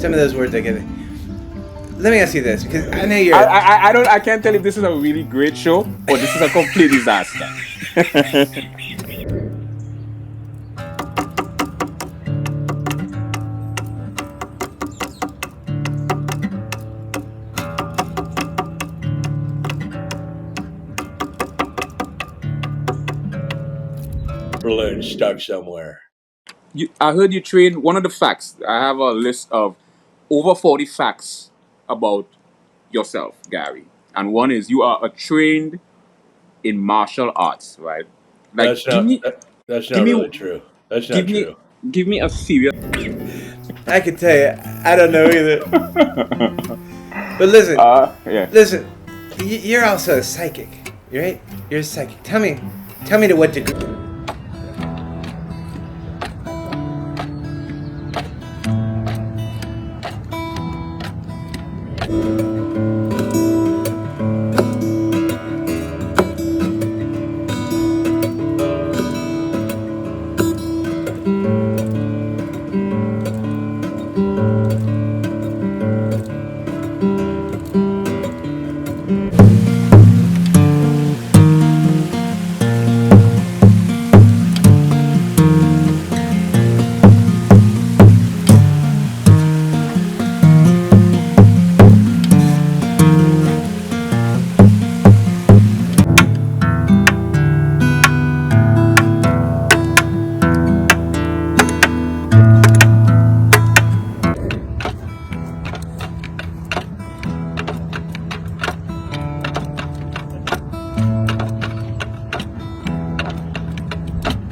some of those words I get. Let me ask you this, because I know you're. I can't tell if this is a really great show or this is a complete disaster. Balloon stuck somewhere. I heard you train. One of the facts, I have a list of over 40 facts about yourself, Gary. And one is you are trained in martial arts, right? Like, that's not really true. That's not true. Give me a serious. I can tell you, I don't know either. But listen, listen, you're also a psychic, right? You're a psychic. Tell me to what degree.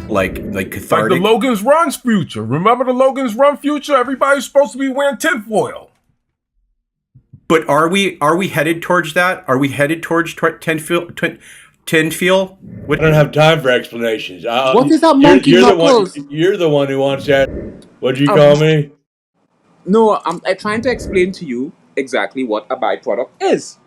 Like cathartic. Like the Logan's Run future. Remember the Logan's Run future? Everybody's supposed to be wearing tinfoil. But are we headed towards that? Are we headed towards tinfoil? I don't have time for explanations. What is that monkey knuckles? You're the one who wants that. What'd you call me? No, I'm trying to explain to you exactly what a byproduct is.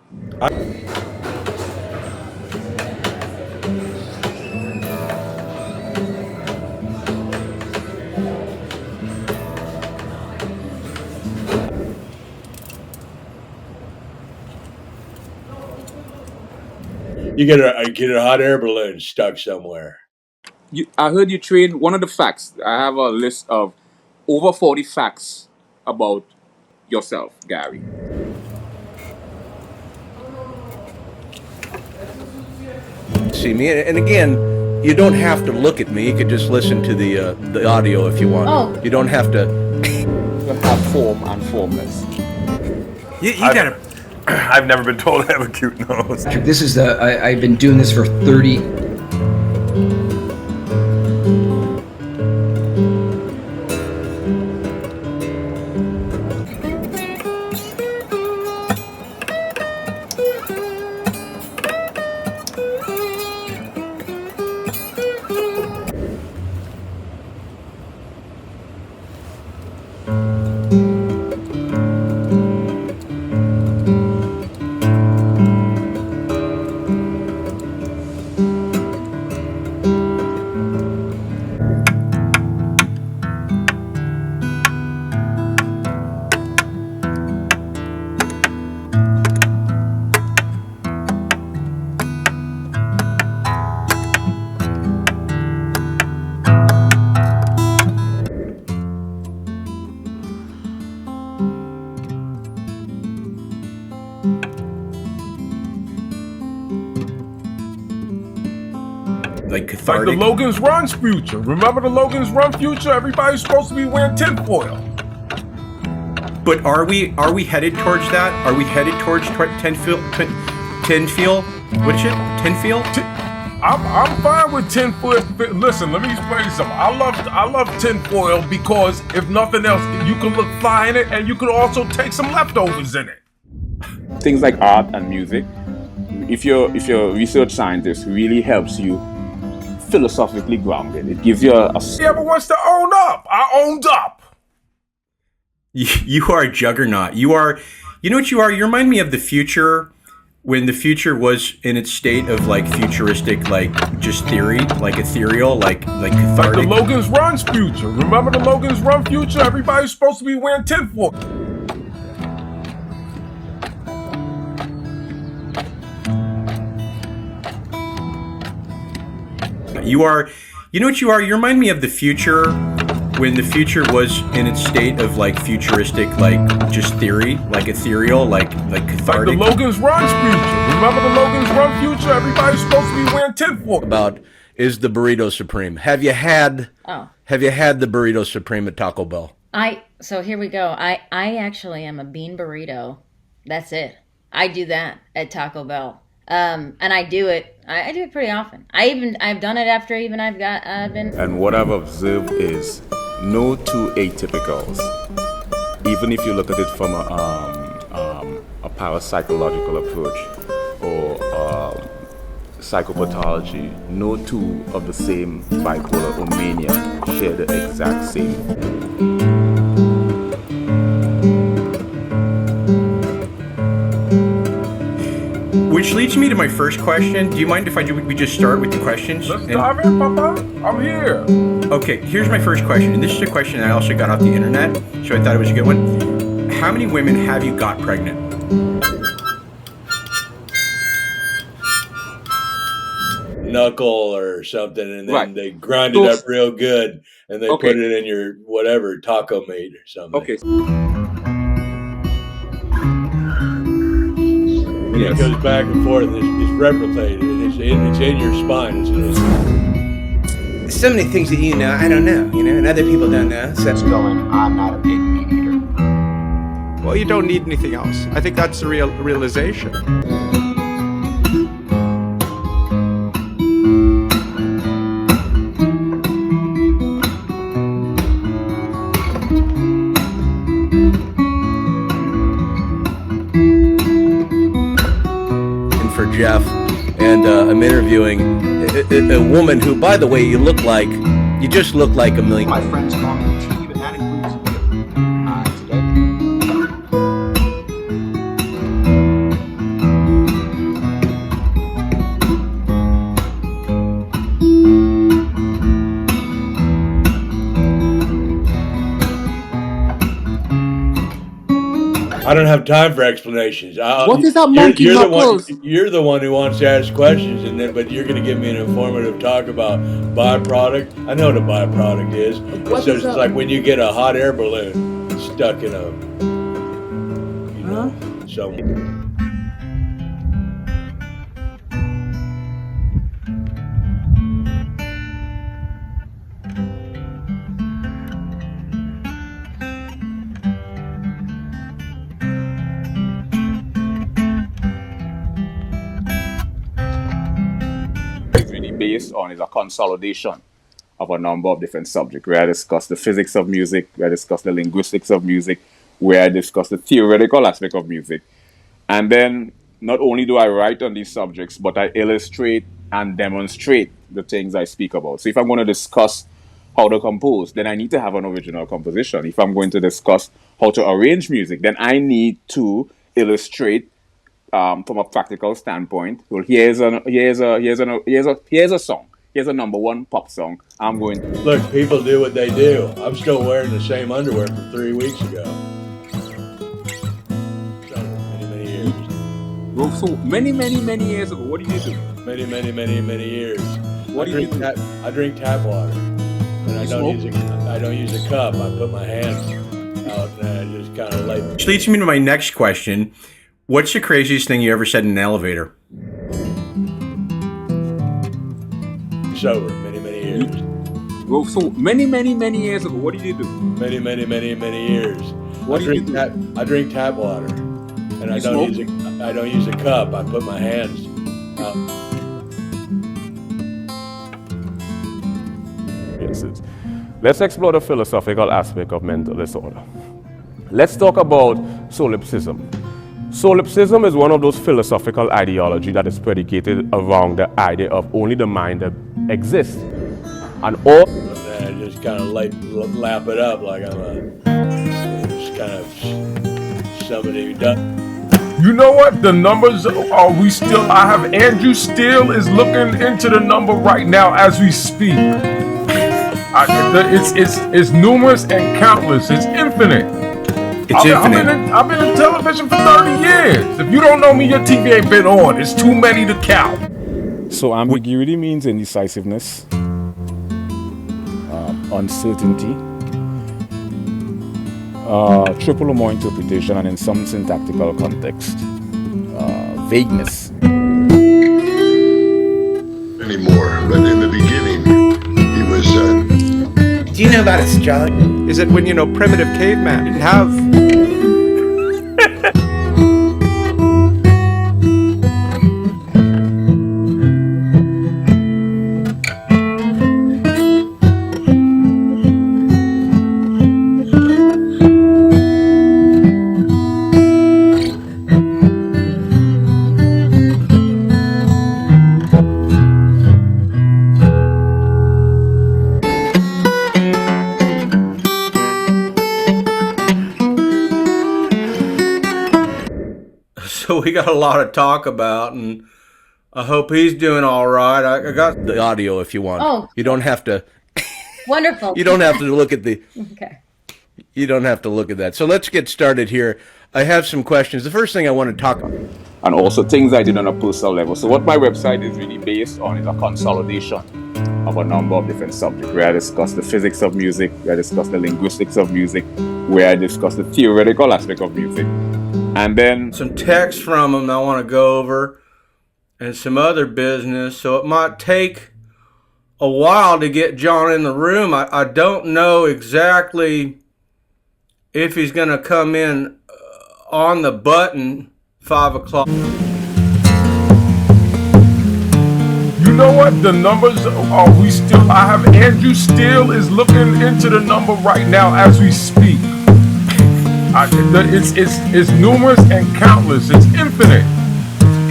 You get a hot air balloon stuck somewhere. I heard you train. One of the facts, I have a list of over 40 facts about yourself, Gary. See me, and again, you don't have to look at me. You could just listen to the audio if you want. Oh. You don't have to. You have form and formless. You gotta. I've never been told I have a cute nose. This is I've been doing this for 30. Like cathartic. Like the Logan's Run future. Remember the Logan's Run future? Everybody's supposed to be wearing tinfoil. But are we headed towards that? Are we headed towards tinfoil? What is it? Tinfoil? I'm fine with tinfoil. Listen, let me explain something. I love tinfoil because if nothing else, you can look fly in it, and you can also take some leftovers in it. Things like art and music, if you're a research scientist, really helps you philosophically grounded. It gives you He ever wants to own up. I owned up. You are a juggernaut. You know what you are? You remind me of the future, when the future was in its state of like futuristic, like just theory, like ethereal, like cathartic. Like the Logan's Run future. Remember the Logan's Run future? Everybody's supposed to be wearing tinfoil. You are, you know what you are? You remind me of the future when the future was in its state of like futuristic, like just theory, like ethereal, like cathartic. Like the Logan's Run future. Remember the Logan's Run future? Everybody's supposed to be wearing tinfoil. About is the burrito supreme. Have you had the burrito supreme at Taco Bell? So here we go. I actually am a bean burrito. That's it. I do that at Taco Bell. And I do it pretty often. I've done it after even I've been. And what I've observed is no two atypicals. Even if you look at it from a parapsychological approach or psychopathology, no two of the same bipolar or mania share the exact same. Which leads me to my first question. Do you mind if we just start with the questions? Let's dive in, Papa. I'm here. Okay, here's my first question. And this is a question I also got off the internet, so I thought it was a good one. How many women have you got pregnant? Knuckle or something, and then Right. they grind it up real good, and they Okay. put it in your whatever taco meat or something. Okay. And it goes back and forth. It's replicated. And it's in your spine. So many things that you know, I don't know, and other people don't know. So I'm not a big meat eater. Well, you don't need anything else. I think that's the realization. Jeff, and I'm interviewing a woman who, by the way, you just look like a million. My friends call me T, but that includes you. Today. I don't have time for explanations. What is that monkey knuckles? You're the one who wants to ask questions, but you're going to give me an informative talk about byproduct. I know what a byproduct is. It's like when you get a hot air balloon stuck in somewhere. Based on is a consolidation of a number of different subjects, where I discuss the physics of music, where I discuss the linguistics of music, where I discuss the theoretical aspect of music. And then not only do I write on these subjects, but I illustrate and demonstrate the things I speak about. So if I'm going to discuss how to compose, then I need to have an original composition. If I'm going to discuss how to arrange music, then I need to illustrate from a practical standpoint. Well, here's a song. Here's a number one pop song. I'm going to look. People do what they do. I'm still wearing the same underwear from 3 weeks ago. So many years. Well, so many years ago. What did you do? Many years. What do you do? I drink tap water, and I don't use a cup. I put my hands out and I just kind of like. Which leads me to my next question. What's the craziest thing you ever said in an elevator? Sober, many years. Well, so many years ago. What did you do? Many years. What do you do? I drink tap water, and I don't use a cup. I put my hands out. Yes, let's explore the philosophical aspect of mental disorder. Let's talk about solipsism. Solipsism is one of those philosophical ideology that is predicated around the idea of only the mind that exists. And all... I just kind of lap it up like I'm just kind of somebody who does. You know what? The numbers are we still... I have Andrew Steele is looking into the number right now as we speak. It's numerous and countless. It's infinite. It's infinite. I've been in television for 30 years. If you don't know me, your TV ain't been on. It's too many to count. So ambiguity means indecisiveness, uncertainty, triple or more interpretation, and in some syntactical context, vagueness. Anymore, but in the beginning, he was. Do you know about astrology? Is it when, primitive caveman didn't have. So we got a lot to talk about, and I hope he's doing all right. I got the audio if you want. Oh. You don't have to. Wonderful. You don't have to look at the. Okay. You don't have to look at that. So let's get started here. I have some questions. The first thing I want to talk about. And also things I did on a personal level. So what my website is really based on is a consolidation of a number of different subjects, where I discuss the physics of music, where I discuss the linguistics of music, where I discuss the theoretical aspect of music. And then some text from him I want to go over, and some other business. So it might take a while to get John in the room. I don't know exactly if he's going to come in on the button 5 o'clock. You know what? The numbers are I have Andrew Steele is looking into the number right now as we speak. It's numerous and countless. It's infinite.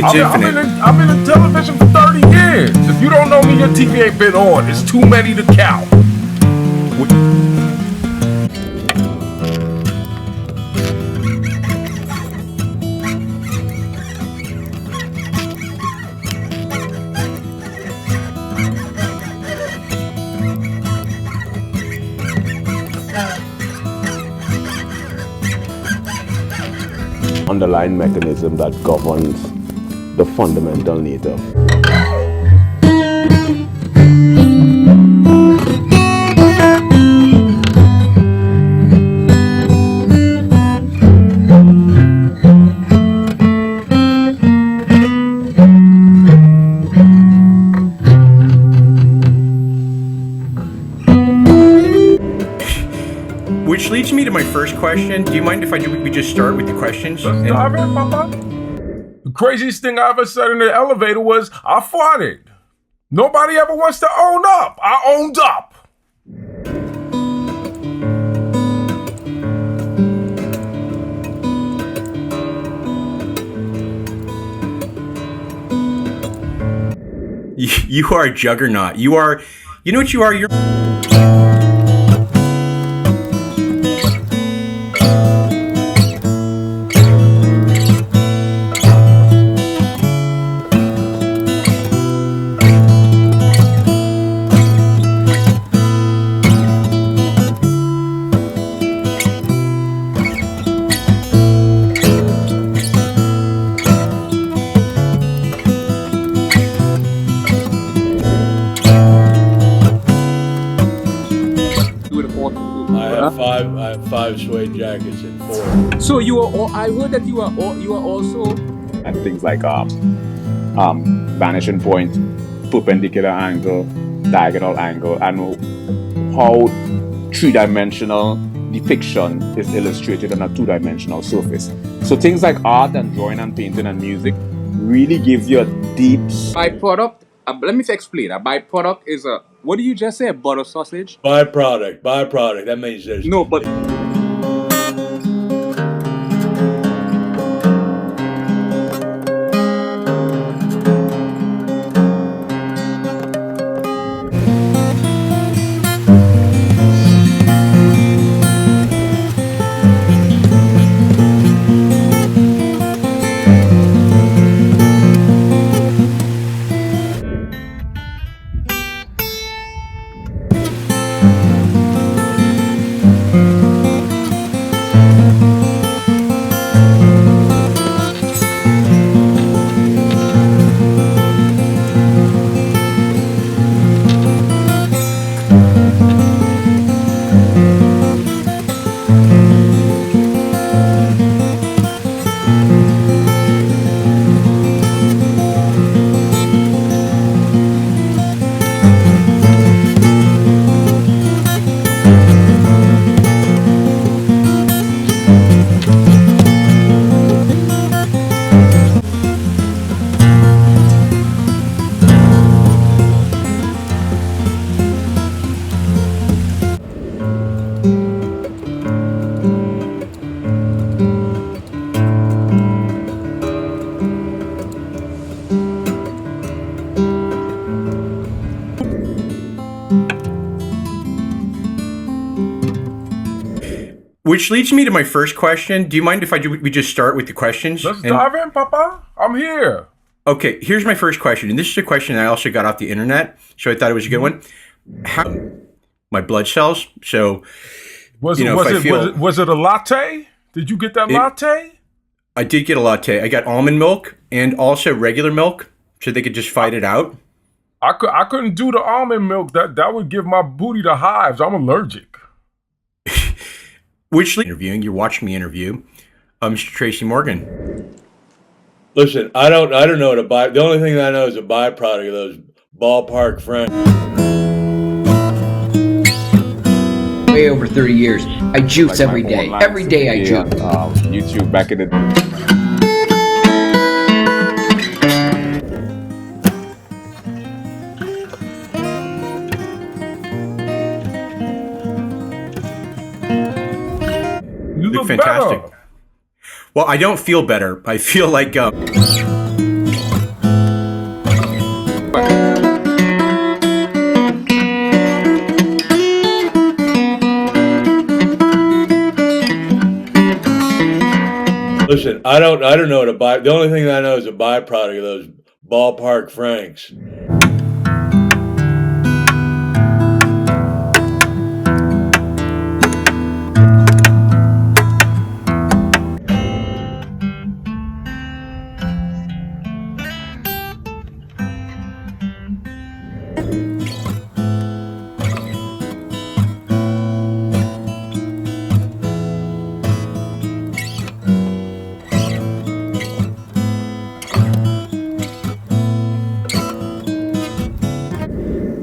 I've been in television for 30 years. If you don't know me, your TV ain't been on. It's too many to count. Underlying mechanism that governs the fundamental nature. Which leads me to my first question. Do you mind if we just start with the questions? Let's dive in, Papa. The craziest thing I ever said in the elevator was, I farted. Nobody ever wants to own up. I owned up. You are a juggernaut. You know what you are? You're... I have 5 suede jackets and 4. So I heard that you are also at things like vanishing point, perpendicular angle, diagonal angle, and how 3-dimensional depiction is illustrated on a 2-dimensional surface. So things like art and drawing and painting and music really gives you a deep byproduct. Let me explain. A byproduct is a, what did you just say? A butter sausage? Byproduct. That means there's no, but Which leads me to my first question. Do you mind if we just start with the questions? Let's dive in, Papa. I'm here. Okay, here's my first question, and this is a question I also got off the internet, so I thought it was a good one. How my blood cells? So, was it a latte? Did you get that latte? I did get a latte. I got almond milk and also regular milk, so they could just fight it out. I couldn't do the almond milk. That would give my booty the hives. I'm allergic. Which interviewing? You're watching me interview, Mr. Tracy Morgan. Listen, I don't know what the only thing that I know is a byproduct of those ballpark friends. Way over 30 years. I juice every day. Every day I juice. YouTube back in the day. You look fantastic. Better. Well, I don't feel better. I feel like Listen, I don't know what the only thing that I know is a byproduct of those ballpark Franks.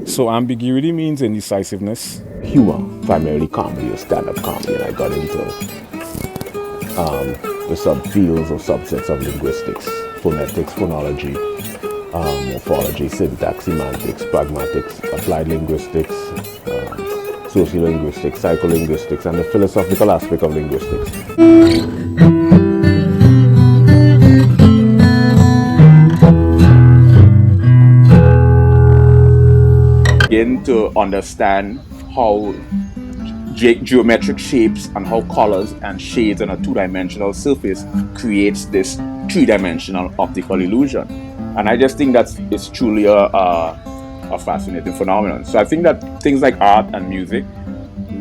So ambiguity means indecisiveness. Humor, primarily comedy or stand-up comedy, and I got into the subfields or subsets of linguistics, phonetics, phonology, morphology, syntax, semantics, pragmatics, applied linguistics, sociolinguistics, psycholinguistics, and the philosophical aspect of linguistics. Begin to understand how geometric shapes and how colors and shades on a two-dimensional surface creates this three-dimensional optical illusion. And I just think that it's truly a fascinating phenomenon. So I think that things like art and music,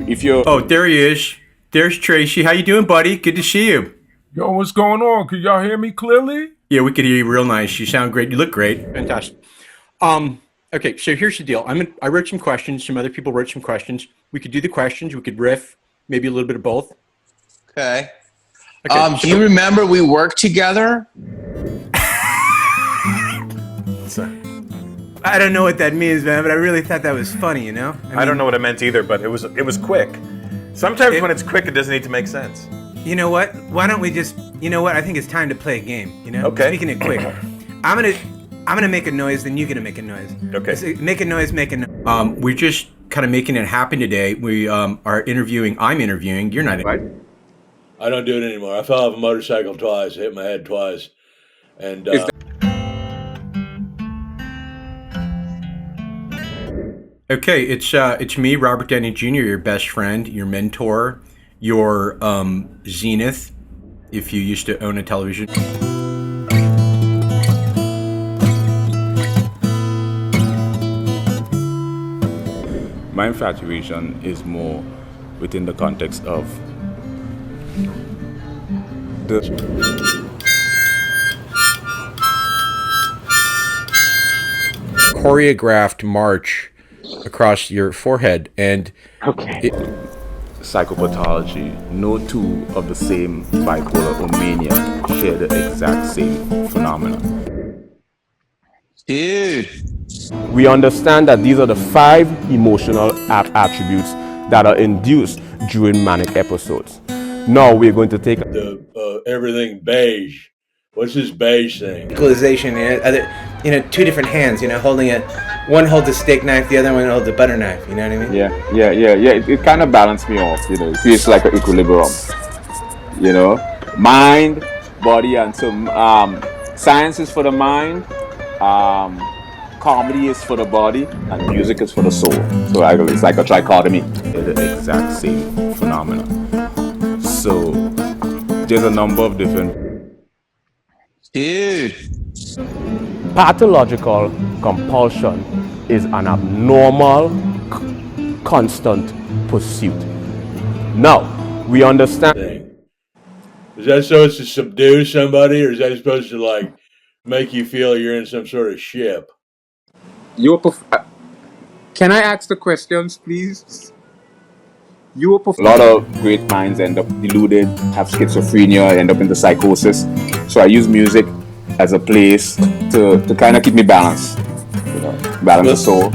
if you're... Oh, there he is. There's Tracy. How you doing, buddy? Good to see you. Yo, what's going on? Can y'all hear me clearly? Yeah, we could hear you real nice. You sound great. You look great. Fantastic. Okay, so here's the deal. I wrote some questions. Some other people wrote some questions. We could do the questions. We could riff, maybe a little bit of both. Okay. Do you remember we worked together? I don't know what that means, man, but I really thought that was funny, you know? I don't know what it meant either, but it was quick. Sometimes when it's quick, it doesn't need to make sense. You know what? Why don't we just, you know what? I think it's time to play a game, you know? Okay. Speaking it quick. I'm gonna make a noise, then you're gonna make a noise. Okay. Make a noise, make a noise. We're just kind of making it happen today. We are interviewing. I'm interviewing. You're not. Right? I don't do it anymore. I fell off a motorcycle twice, hit my head twice, and. Okay, it's me, Robert Downey Jr., your best friend, your mentor, your zenith, if you used to own a television. My infatuation is more within the context of the choreographed march across your forehead, and psychopathology. No two of the same bipolar or mania share the exact same phenomenon. Dude. We understand that these are the 5 emotional attributes that are induced during manic episodes. Now we're going to take everything beige. What's this beige thing? Equalization, two different hands, holding it. One holds a steak knife, the other one holds a butter knife. You know what I mean? Yeah. It kind of balanced me off. It feels like an equilibrium. Mind, body, and so science is for the mind. Comedy is for the body, and music is for the soul. So it's like a trichotomy. They're the exact same phenomenon. So there's a number of different. Dude. Pathological compulsion is an abnormal, constant pursuit. Now, we understand. Is that so it's to subdue somebody, or is that supposed to like make you feel you're in some sort of ship? Can I ask the questions, please? A lot of great minds end up deluded, have schizophrenia, end up into psychosis. So I use music as a place to kind of keep me balanced, balance the soul.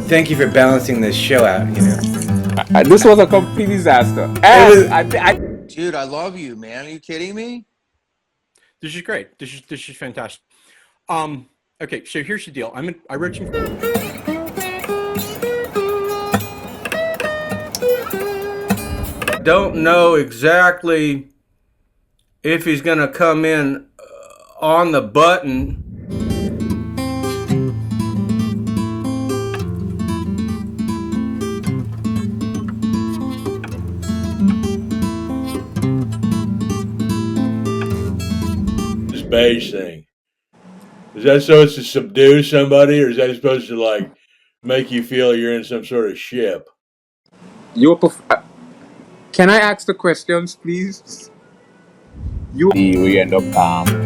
Thank you for balancing this show out. This was a complete disaster. Dude, I love you, man. Are you kidding me? This is great. This is fantastic. Okay, so here's the deal. I wrote some. Don't know exactly if he's going to come in on the button. This beige thing. Is that so it's to subdue somebody, or is that supposed to like make you feel you're in some sort of ship? Can I ask the questions, please? We end up,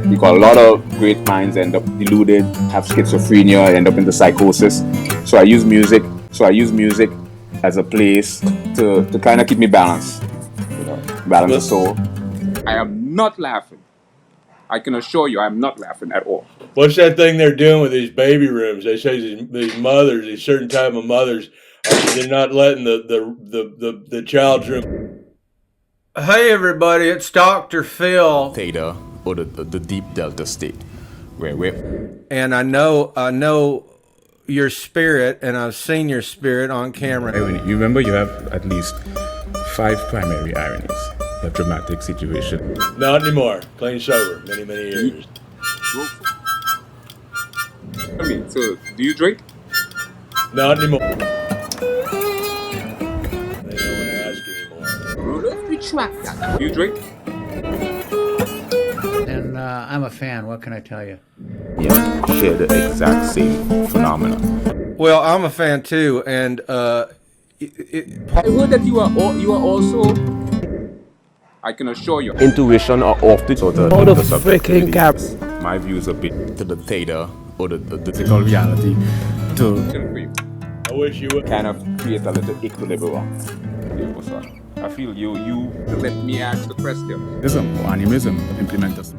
because a lot of great minds end up deluded, have schizophrenia, end up into psychosis. So I use music as a place to kind of keep me balanced, balance the soul. I am not laughing. I can assure you, I'm not laughing at all. What's that thing they're doing with these baby rooms? They say these mothers, these certain type of mothers, they're not letting the child's room. Hey everybody, it's Dr. Phil. Theta, or the deep delta state, where we're. And I know your spirit, and I've seen your spirit on camera. You remember you have at least 5 primary ironies. You have dramatic situation. Not anymore. Clean sober. Many years. So, do you drink? Not anymore. Do you drink? And I'm a fan. What can I tell you? Yeah, share the exact same phenomena. Well, I'm a fan too, and I heard that you are also. I can assure you. Intuition are off the. So the freaking caps. My views a bit to the theta or the physical reality. I wish you would kind of create a little equilibrium. I feel you let me ask the question. Animism, implement us.